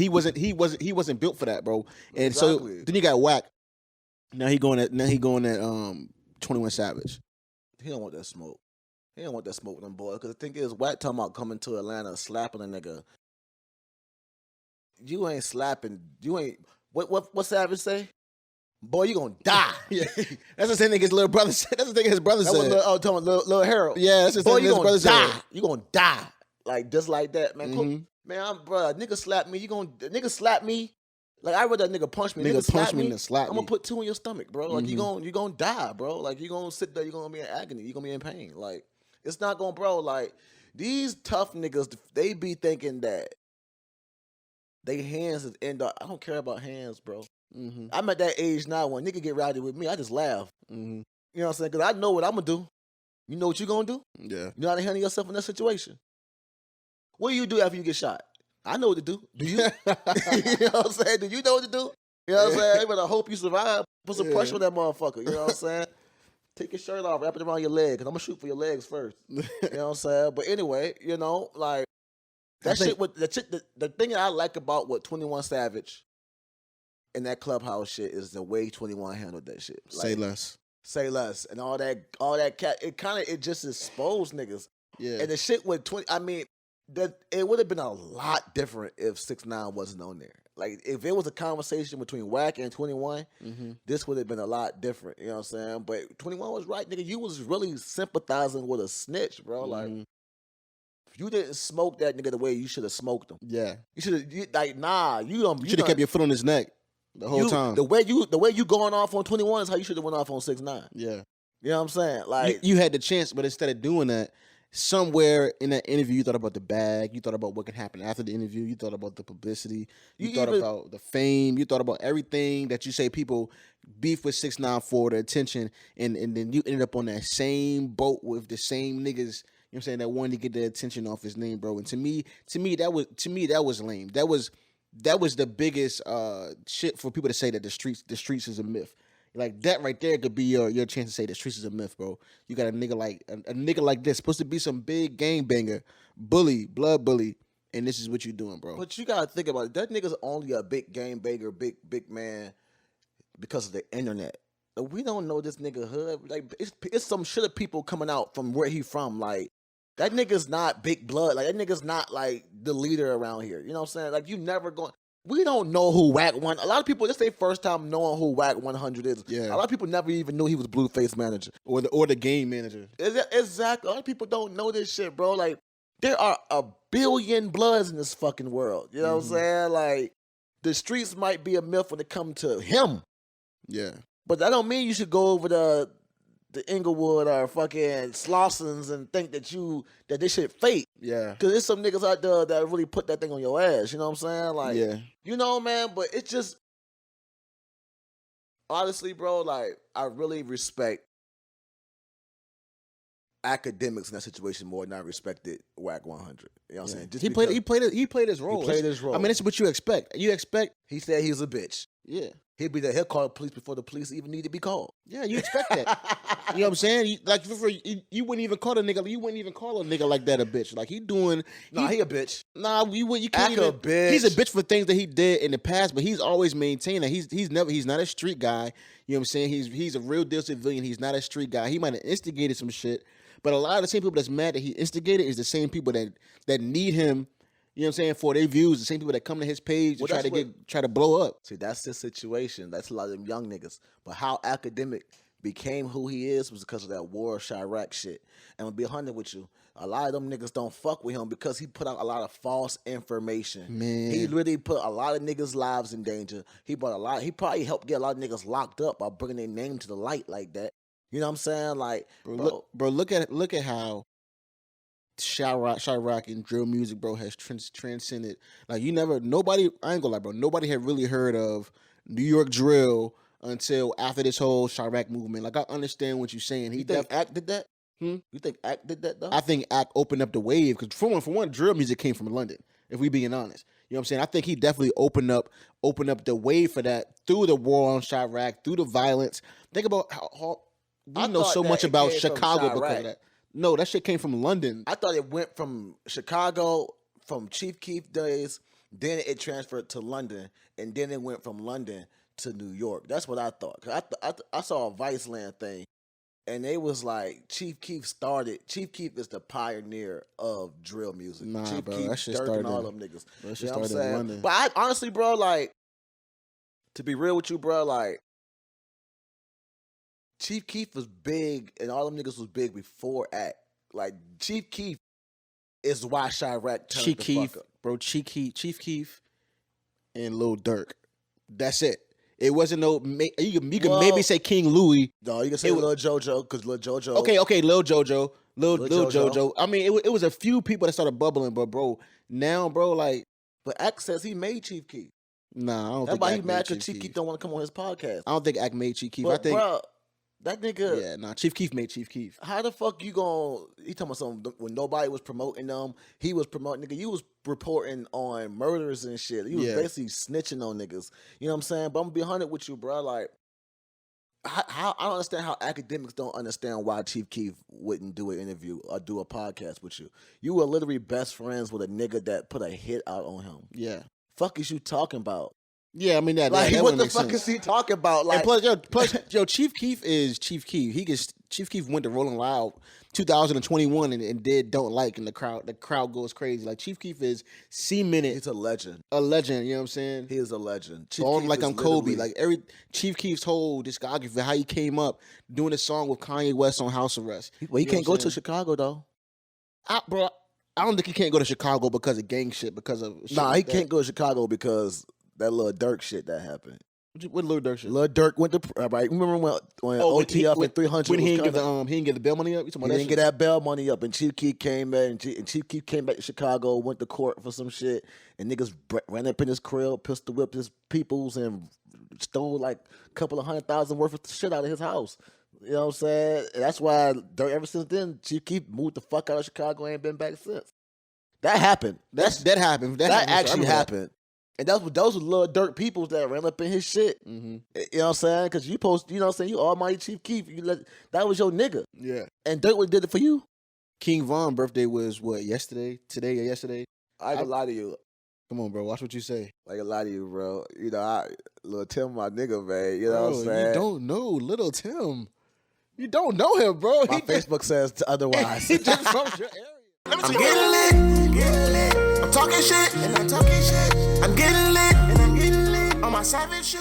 he wasn't built for that, bro. And Exactly. so then you got Wack. Now he going at 21 Savage. He don't want that smoke. He don't want that smoke with them boys. Because the thing is, Wack talking about coming to Atlanta, slapping a nigga. You ain't slapping. You ain't. What Savage say? Boy, you gonna die. Yeah, that's the same thing his little brother said. That's the thing his brother said. Talking about little Harold. Yeah, that's the same boy, thing you his gonna brother die. said. You gonna die. Like just like that, man. Mhm. Man, bro, nigga slap me. Nigga slap me. Like I rather that nigga punch me. Nigga punch me me than slap I'm me. gonna put 2 in your stomach, bro. Like you gonna die, bro. Like you gonna sit there. You gonna be in agony. You gonna be in pain. Like it's not gonna, bro. Like these tough niggas, they be thinking that they hands is end up. I don't care about hands, bro. Mm-hmm. I'm at that age now when nigga get rowdy with me, I just laugh. Mm-hmm. You know what I'm saying? Because I know what I'm gonna do. You know what you gonna do? Yeah. You know how to handle yourself in that situation. What do you do after you get shot? I know what to do. Do you? You know what I'm saying? Do you know what to do? You know what I'm saying? You better hope you survive. Put some pressure on that motherfucker. You know what I'm saying? Take your shirt off, wrap it around your leg, because I'm gonna shoot for your legs first. You know what I'm saying? But anyway, you know, like that shit with the thing that I like about what 21 Savage and that clubhouse shit is the way 21 handled that shit. Like, say less, and all that cat. It just exposed niggas. Yeah. And the shit with 20. I mean, that it would have been a lot different if 6ix9ine wasn't on there. Like if it was a conversation between Wack and 21, this would have been a lot different. You know what I'm saying? But 21 was right, nigga. You was really sympathizing with a snitch, bro. Like you didn't smoke that nigga the way you should have smoked him. Yeah. You should have like nah. You should have kept your foot on his neck the whole time. The way you going off on 21 is how you should have went off on 6ix9ine. Yeah. You know what I'm saying? Like you had the chance, but instead of doing that, somewhere in that interview, you thought about the bag. You thought about what can happen after the interview. You thought about the publicity. You thought about the fame. You thought about everything that you say people beef with 6ix9ine for, the attention, and then you ended up on that same boat with the same niggas. You know what I'm saying, that wanted to get the attention off his name, bro. And to me that was lame. That was the biggest shit for people to say that the streets is a myth. Like that right there could be your chance to say the streets is a myth, bro. You got a nigga like this, supposed to be some big gangbanger, bully, blood bully, and this is what you doing, bro. But you gotta think about it. That nigga's only a big gangbanger, big man because of the internet. Like, we don't know this nigga hood. Like it's some shit of people coming out from where he from. Like that nigga's not big blood. Like that nigga's not like the leader around here. You know what I'm saying? Like you never going. We don't know who Wack 1. A lot of people, this their first time knowing who Wack 100 is. Yeah. A lot of people never even knew he was Blueface manager. Or the game manager. Exactly. A lot of people don't know this shit, bro. Like, there are a billion Bloods in this fucking world. You know what I'm saying? Like, the streets might be a myth when it comes to him. Yeah. But that don't mean you should go over the Inglewood or fucking Slossons and think that this shit fake. Yeah. Because there's some niggas out there that really put that thing on your ass. You know what I'm saying? Like, yeah. You know, man, but it's just, honestly, bro, like, I really respect academics in that situation more than I respected Wack 100. You know what I'm saying? Just he played his role. He played his role. I mean, that's what you expect. He said he was a bitch. Yeah. He'll call the police before the police even need to be called. Yeah, you expect that. You know what I'm saying? You wouldn't even call a nigga. You wouldn't even call a nigga like that a bitch. Like he a bitch. Nah, you can't even. A bitch. He's a bitch for things that he did in the past, but he's always maintained that he's not a street guy. You know what I'm saying? He's a real deal civilian. He's not a street guy. He might have instigated some shit, but a lot of the same people that's mad that he instigated is the same people that need him. You know what I'm saying? For their views, the same people that come to his page and try to blow up. See, that's the situation. That's a lot of them young niggas. But how academic became who he is was because of that war of Chirac shit. And I'm gonna be 100 with you. A lot of them niggas don't fuck with him because he put out a lot of false information. Man. He really put a lot of niggas' lives in danger. He probably helped get a lot of niggas locked up by bringing their name to the light like that. You know what I'm saying? Like, bro, look at how Chirac and drill music, bro, has transcended. Like nobody, I ain't gonna lie, bro, nobody had really heard of New York drill until after this whole Chirac movement. Like I understand what you're saying. You think Act did that? You think Act did that though? I think Act opened up the wave because for one, drill music came from London. If we being honest, you know what I'm saying. I think he definitely opened up the wave for that through the war on Chirac, through the violence. Think about how we know so much about Chicago because of that. No, that shit came from London. I thought it went from Chicago, from Chief Keef days, Then it transferred to London, and then it went from London to New York. That's what I thought. 'Cause I saw a Viceland thing, and they was like, Chief Keef is the pioneer of drill music. Nah, Chief bro, Keef, that shit Dirk, started and all in- them niggas. That shit You know what I'm started in saying? London. But I honestly, bro, like, to be real with you, bro, like, Chief Keef was big, and all them niggas was big before Act. Like, Chief Keef is why Chirac turned Chief the Keef, fuck up. bro, Chief Keef, and Lil Durk. That's it. It wasn't no. You can maybe say King Louis. No, you can say Lil JoJo, because Lil JoJo. Okay, Lil JoJo, Lil JoJo. JoJo. I mean, it was a few people that started bubbling, but bro, now, bro, like, But Act says he made Chief Keef. nah, I don't That's think. why he Act mad made because Chief Keef Keef. don't want to come on his podcast. I don't think Act made Chief Keef. But, I think, bro, that nigga. yeah, nah, Chief Keef made Chief Keef. How the fuck you gon' he talking about something when nobody was promoting them? He was promoting, nigga. You was reporting on murders and shit. You was Yeah. basically snitching on niggas. You know what I'm saying? But I'm gonna be 100 with you, bro. Like, how I don't understand how academics don't understand why Chief Keef wouldn't do an interview or do a podcast with you. You were literally best friends with a nigga that put a hit out on him. Yeah, Fuck is you talking about? yeah. I mean that. Like, that what wouldn't the make fuck sense. is he talking about? Like, And plus, Chief Keef is Chief Keef. Chief Keef went to Rolling Loud 2021 and did Don't Like, and the crowd goes crazy. Like, Chief Keef is cemented he's a legend. a legend. You know what I'm saying? He is a legend. Chief On Keef like is I'm Kobe. literally- Like Chief Keef's whole discography, how he came up doing a song with Kanye West on House Arrest. Well, he You know can't what I'm go to saying? Chicago though. Bro, I don't think he can't go to Chicago because of gang shit. Because of shit Nah, like he that. can't go to Chicago because that little Dirk shit that happened. What Lil Durk shit? Lil Dirk went to right. Remember when OTF and 300 when he was didn't kinda, he didn't get the bail money up. You talking he about didn't that get that bail money up, and Chief Keef came back, and Chief Keef came back to Chicago, went to court for some shit, and niggas ran up in his crib, pistol whipped his peoples, and stole like a couple of $100,000 worth of shit out of his house. You know what I'm saying? And that's why ever since then, Chief Keef moved the fuck out of Chicago and ain't been back since. That happened. that happened. That happened. actually happened. And those were little Dirk peoples that ran up in his shit. Mm-hmm. You know what I'm saying? Because you know what I'm saying? You almighty Chief Keef. That was your nigga. Yeah. And Dirk would did it for you. King Von's birthday was what, yesterday? Today or yesterday? I ain't gonna lie to you. Come on, bro. Watch what you say. I ain't gonna lie to you, bro. You know, Lil Tim, my nigga, man. You know what I'm Bro, saying? you don't know Little Tim. You don't know him, bro. My Facebook says otherwise. He just from your area. I'm getting lit. I'm talking shit, and I'm talking shit. I'm getting lit, and I'm getting lit on my savage shit.